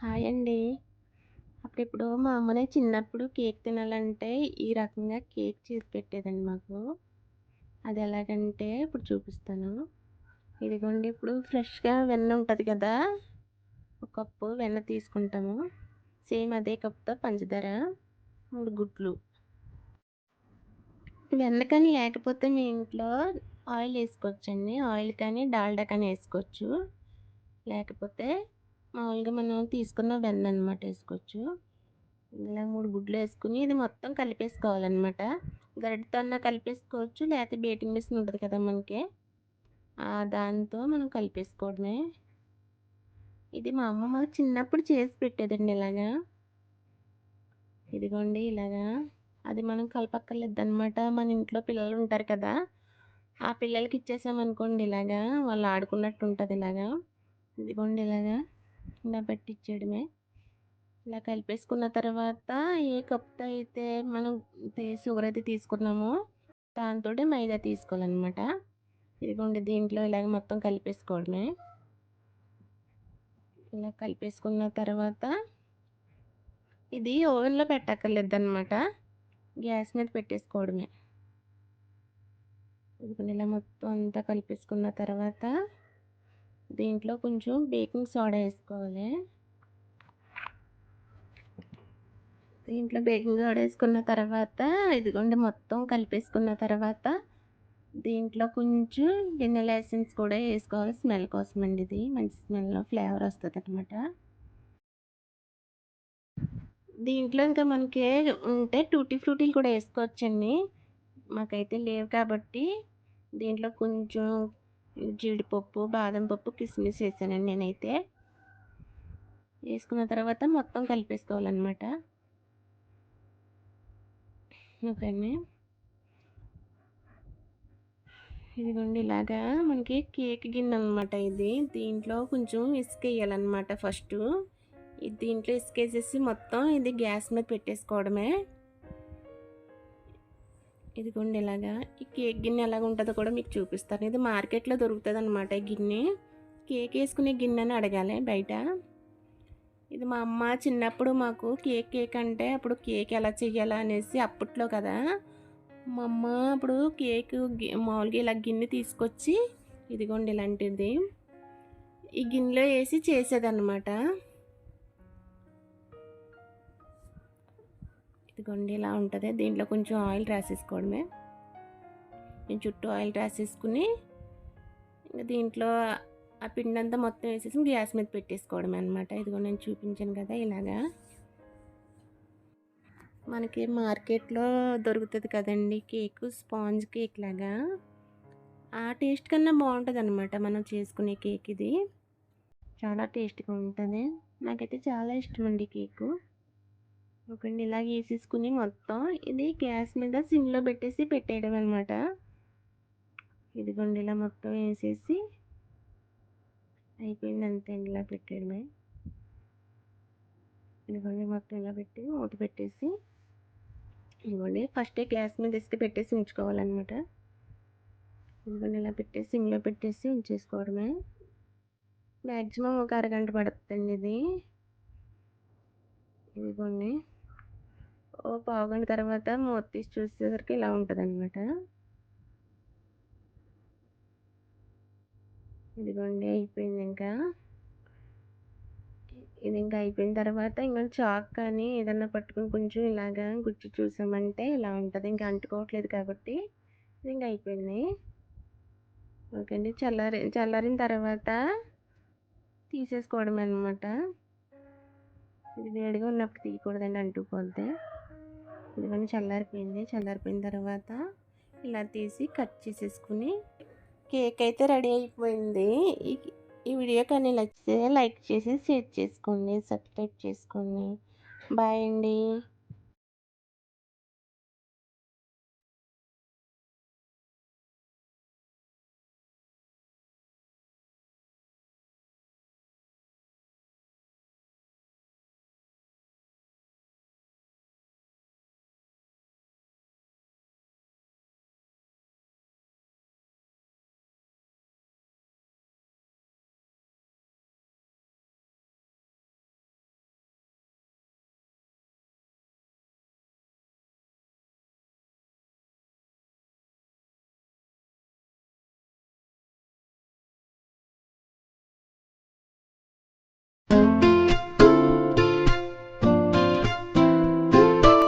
Hi అండి. అప్పుడెప్పుడో మా అమ్మనే చిన్నప్పుడు కేక్ తినాలంటే ఈ రకంగా కేక్ చేసి పెట్టేదండి మాకు. అది ఎలాగంటే ఇప్పుడు చూపిస్తాను. ఇదిగోండి ఇప్పుడు ఫ్రెష్‌గా వెన్న ఉంటది కదా! ఒక కప్పు వెన్న తీసుకుంటాము. సేమ్ అదే కప్‌తో పంచదార, 3 గుడ్లు. వెన్న కానీ లేకపోతే మీ ఇంట్లో ఆయిల్ ఏసుకోవచ్చండి. ఆయిల్ కానీ, డాల్డా కానీ ఏసుకోవచ్చు. లేకపోతే మామూలుగా మనం తీసుకున్న వెన్ననమాట ఏసుకోవచ్చు. ఇలా 3 గుడ్లేసుకొని ఇది మొత్తం కలిపేసుకోవాలనమాట. గరిటెతో అన్నా కలిపేసుకోవచ్చు. లేతే బేకింగ్ మిషన్ ఉంటది కదా మనకి. దాంతో మనం కలిపేసుకోవడమే. ఇది మా అమ్మ మాకు చిన్నప్పుడు చేసి పెట్టేదండి ఇలాగా. ఇదిగోండి ఇలాగా. అది మనం కలపక్కర్లేదనమాట. మన ఇంట్లో పిల్లలుంటారు కదా! ఆ పిల్లలకి ఇచ్చేసామనుకోండి ఇలాగా, వాళ్ళు ఆడుకున్నట్టు ఉంటది ఇలాగా. ఇదిగోండి ఇలాగా. ఇలా పెట్టిచ్చేయడమే. ఇలా కలిపేసుకున్న తర్వాత ఏ కప్‌తో అయితే మనం షుగర్ అయితే తీసుకున్నామో దాంతోటి మైదా తీసుకోవాలనమాట. ఇదిగోండి దీంట్లో ఇలాగ మొత్తం కలిపేసుకోవడమే. ఇలా కలిపేసుకున్న తర్వాత ఇది ఓవెన్‌లో పెట్టక్కర్లేదనమాట. గ్యాస్ మీద పెట్టేసుకోవడమే. ఇదిగోండి ఇలా మొత్తం అంతా కలిపేసుకున్న తర్వాత దీంట్లో కొంచెం బేకింగ్ సోడా ఏసుకోవాలి. దీంట్లో బేకింగ్ సోడా ఏసుకున్న తర్వాత ఇదిగోండి మొత్తం కలిపేసుకున్న తర్వాత దీంట్లో కొంచెం వెనిల్లా ఎసెన్స్ కూడా ఏసుకోవాలి. స్మెల్ కోసమండి ఇది. మంచి స్మెల్ ఫ్లేవర్ వస్తదనమాట. దీంట్లో ఇంకా మనకి ఉంటే టూటీ ఫ్రూటీలు కూడా ఏసుకోవచ్చండి. మాకైతే లేవు కాబట్టి దీంట్లో కొంచెం జీడిపప్పు, బాదం పప్పు, కిస్మిస్ ఏసానండి నేనైతే. ఏసుకున్న తర్వాత మొత్తం కలిపేసుకోవాలనమాట. ఓకేండి. ఇదిగోండి ఇలాగా మనకి కేక్ గిన్నె ఇది. దీంట్లో కొంచెం ఇసుకేయాలనమాట ఫస్టు. దీంట్లో ఇసుకేసేసి మొత్తం ఇది గ్యాస్ మీద పెట్టేసుకోవడమే. ఇదిగోండి ఇలాగా. ఈ కేక్ గిన్నె ఎలాగుంటదో కూడా మీకు చూపిస్తాను. ఇది మార్కెట్‌లో దొరుకుతదనమాట ఈ గిన్నె. కేక్ ఏసుకునే గిన్నె అని అడగాలి బయట. ఇది మా అమ్మ చిన్నప్పుడు మాకు కేక్ అంటే అప్పుడు కేక్ ఎలా చెయ్యాలా అనేసి అప్పట్లో కదా! మా అమ్మ అప్పుడు మామూలుగా ఇలా గిన్నె తీసుకొచ్చి ఇదిగోండి ఇలాంటిది. ఈ గిన్నెలో ఏసి చేసేదనమాట. ఇదిగోండి ఇలా ఉంటది. దీంట్లో కొంచెం ఆయిల్ రాసేసుకోవడమే. నేను చుట్టూ ఆయిల్ రాసేసుకుని ఇంక దీంట్లో ఆ పిండంతా మొత్తం వేసేసి గ్యాస్ మీద పెట్టేసుకోవడమే అనమాట. ఇదిగో నేను చూపించాను కదా ఇలాగా. మనకి మార్కెట్‌లో దొరుకుతది కదండీ కేకు, స్పాంజ్ కేక్ లాగా. ఆ టేస్ట్ కన్నా బావుంటదనమాట మనం చేసుకునే కేక్ ఇది. చాలా టేస్ట్‌గా ఉంటది. నాకైతే చాలా ఇష్టమండి కేకు. ఓకేండి. ఇలాగ ఏసేసుకుని మొత్తం ఇది గ్యాస్ మీద సిమ్‌లో పెట్టేసి పెట్టేయడం అనమాట. ఇదిగోండి ఇలా మొత్తం ఏసేసి అయిపోయింది అంతే అండి. ఇలా పెట్టేయడమే. ఇదిగోండి మొత్తం ఇలా పెట్టి మూత పెట్టేసి ఇదిగోండి ఫస్టే గ్యాస్ మీద పెట్టేసి ఉంచుకోవాలనమాట. ఇదిగోండి ఇలా పెట్టేసి సిమ్‌లో పెట్టేసి ఉంచేసుకోవడమే. మాక్సిమం ఒక అరగంట పడుతుందండి ఇది. ఇదిగోండి. ఓ పావుగంట తర్వాత మూత తీసి చూసేసరికి ఇలా ఉంటదనమాట. ఇదిగోండి అయిపోయింది ఇంకా. ఇది ఇంకా అయిపోయిన తర్వాత ఇంక చాక్ కానీ ఏదన్నా పట్టుకొని కొంచెం ఇలాగా గుచ్చి చూసామంటే ఇలా ఉంటది. ఇంకా అంటుకోవట్లేదు కాబట్టి ఇది ఇంక అయిపోయింది. ఓకే అండి. చల్లారిన తర్వాత తీసేసుకోవడమే అనమాట. ఇది వేడిగా ఉన్నప్పుడు తీయకూడదండి అంటుకుపోద్ది. ఇదిగోండి చల్లారిపోయింది. చల్లారిపోయిన తర్వాత ఇలా తీసి కట్ చేసేసుకుని కేక్ అయితే రెడీ అయిపోయింది. ఈ ఈ వీడియో కానీ నచ్చితే లైక్ చేసి షేర్ చేసుకోండి. సబ్స్క్రైబ్ చేసుకోండి. బాయ్ అండి.